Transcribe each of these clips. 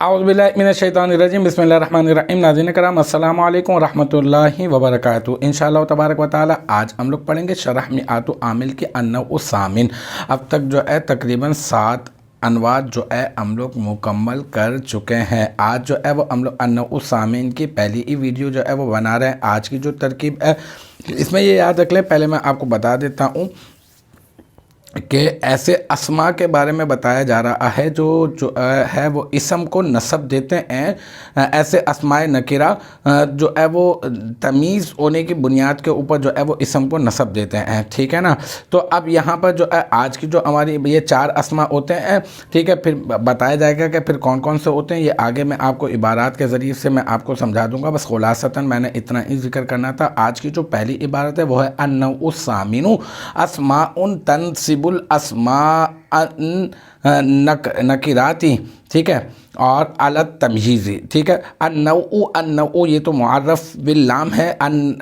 औज़ुबिल्लाहि मिनश्शैतानिर्रजीम बिस्मिल्लाहिर्रहमानिर्रहीम। नाज़रीन करम अस्सलामु अलैकुम रहमतुल्लाहि व बरकातुहू। इंशाअल्लाह तबारक व तआला आज हम लोग पढ़ेंगे शरह मिआतु आमिल की अन्नउ सामिन। अब तक जो है तकरीबन 7 अनवात जो है हम लोग मुकम्मल कर चुके हैं। आज जो है वो हम लोग अन्नउ सामिन की पहली ही वीडियो जो है वो बना रहे हैं। आज की जो तरकीब है इसमें ये याद रख लें, पहले मैं आपको बता देता हूँ कि ऐसे अस्मा के बारे में बताया जा रहा है जो है वो इसम को नसब देते हैं। ऐसे अस्माए नकीरा जो है वो तमीज़ होने की बुनियाद के ऊपर जो है वो इसम को नसब देते हैं, ठीक है ना। तो अब यहाँ पर जो है आज की जो हमारी ये 4 अस्मा होते हैं, ठीक है, फिर बताया जाएगा कि फिर कौन कौन से होते हैं। ये आगे मैं आपको इबारत के ज़रिए से मैं आपको समझा दूँगा। बस खुलासतन मैंने इतना ही जिक्र करना था। आज की जो पहली इबारत है वो है अन्नउ सामिनु अस्माउन तनसिबुल अस्मा नकिराती, ठीक है, और अलत तमयीज़ी, ठीक है। अन्नउ ये तो मुअर्रफ बिल्लाम है।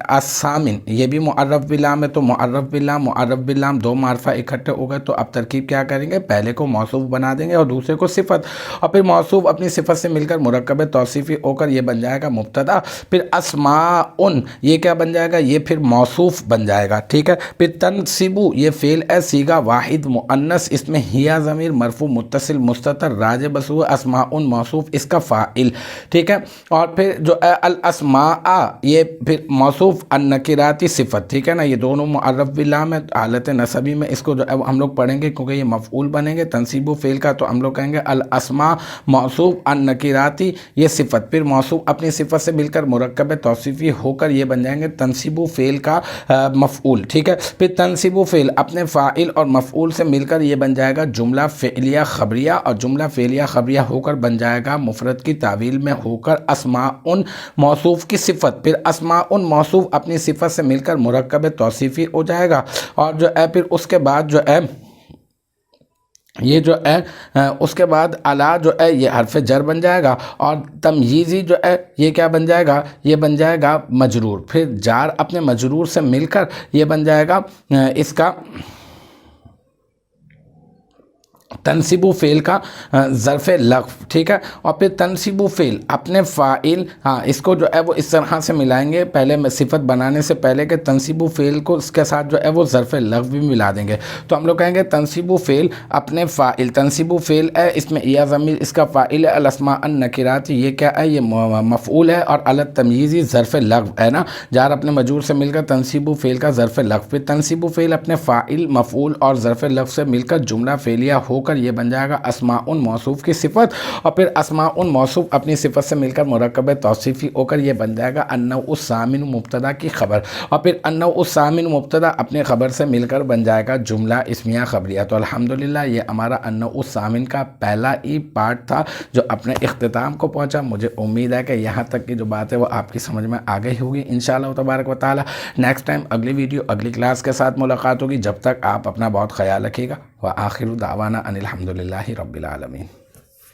अस्सामिन ये भी मुअर्रफ बिल्लाम है। तो मुअर्रफ बिल्लाम 2 मार्फा इकट्ठे हो गए। तो अब तरकीब क्या करेंगे, पहले को मौसूफ बना देंगे और दूसरे को सिफत, और फिर मौसूफ अपनी सिफत से मिलकर मुरक्कब तौसीफ़ी होकर ये बन जाएगा मुब्तदा। फिर अस्माउन ये क्या बन जाएगा, ये फिर मौसूफ बन जाएगा, ठीक है। फिर तनसिबु ये फ़ेल है सीगा वाहिद मुअन्नस, इसमें हिया ज़मीर मरफू मुत्तसिल मुस्ततर राज बसु अस्माउन मौसूफ इसका फ़ाइल, ठीक है। और फिर जो अल अस्मा ये फिर मौसूफ अन्नकिराती सिफत, ठीक है ना। ये दोनों मुअर्रफ बिल्लाम है। हालत नसबी में इसको जो है हम लोग पढ़ेंगे क्योंकि ये मफ़ऊल बनेंगे तनसीबु फ़ेल का। तो हम लोग कहेंगे अल अस्मा मौसूफ अन्नकिराती ये सिफत, फिर मौसूफ अपनी सिफत से मिलकर मुरक्कब तौसीफ़ी होकर ये बन जाएंगे तनसीबु फ़ेल का मफ़ऊल, ठीक है। फिर तनसीबु फ़ेल अपने फ़ाइल और मफ़ऊल से मिलकर ये बन जाएगा जुमला फ़ेलिया ख़बरिया, और जुमला फ़ेलिया ख़बरिया होकर बन जाएगा मुफरद की तावील में होकर अस्माउन मौसूफ की सिफत। फिर अस्माउन मौसूफ अपनी सिफत से मिलकर मुरक्कब तौसीफ़ी हो जाएगा। और जो है फिर उसके बाद जो है ये जो है उसके बाद अला जो है ये हरफ जर बन जाएगा, और तमयीज़ी जो है ये क्या बन जाएगा, ये बन जाएगा मजरूर। फिर जार अपने मजरूर से मिलकर ये बन जाएगा इसका तनसिबु फ़ेल का ज़र्फ़ लग़्व, ठीक है। और फिर तनसिबु फ़ेल अपने फ़ाइल, हाँ, इसको जो है वो इस तरह से मिलाएंगे पहले में सिफत बनाने से पहले के तनसिबु फ़ेल को इसके साथ जो है वो ज़र्फ़ लग़्व भी मिला देंगे। तो हम लोग कहेंगे तनसिबु फ़ेल अपने फ़ाइल, तनसिबु फ़ेल है इसमें या ज़मीर इसका फ़ाइल है, अल अस्मा अन नकिरात ये क्या है, ये मफ़ऊल है, और अलत तमयीज़ी ज़र्फ़ लग़्व है ना। जार अपने मजरूर से मिलकर तनसिबु फ़ेल का ज़र्फ़ लग़्व। फिर तनसिबु फ़ेल अपने फ़ाइल मफ़ऊल और ज़र्फ़ लग़्व से मिलकर जुमला फ़ेलिया होकर ये बन जाएगा अस्माउन मौसूफ की सिफत। और फिर अस्माउन मौसूफ अपनी सिफत से मिलकर मुरक्कब तौसीफ़ी होकर ये बन जाएगा अन्नउ सामिन मुब्तदा की खबर। और फिर अन्नउ सामिन मुब्तदा अपने खबर से मिलकर बन जाएगा जुमला इस्मिया खबरिया। तो अल्हम्दुलिल्लाह ये हमारा अन्नउ सामिन का पहला ही पार्ट था जो अपने इख्तिताम को पहुंचा। मुझे उम्मीद है कि यहाँ तक की जो बात है वो आपकी समझ में आ गई होगी इंशाअल्लाह तबारक व तआला। नेक्स्ट टाइम अगली वीडियो अगली क्लास के साथ मुलाकात होगी। जब तक आप अपना बहुत ख्याल रखिएगा। व आखिरु दावाना अनिल हम्दुलिल्लाहि रब्बिल आलमीन।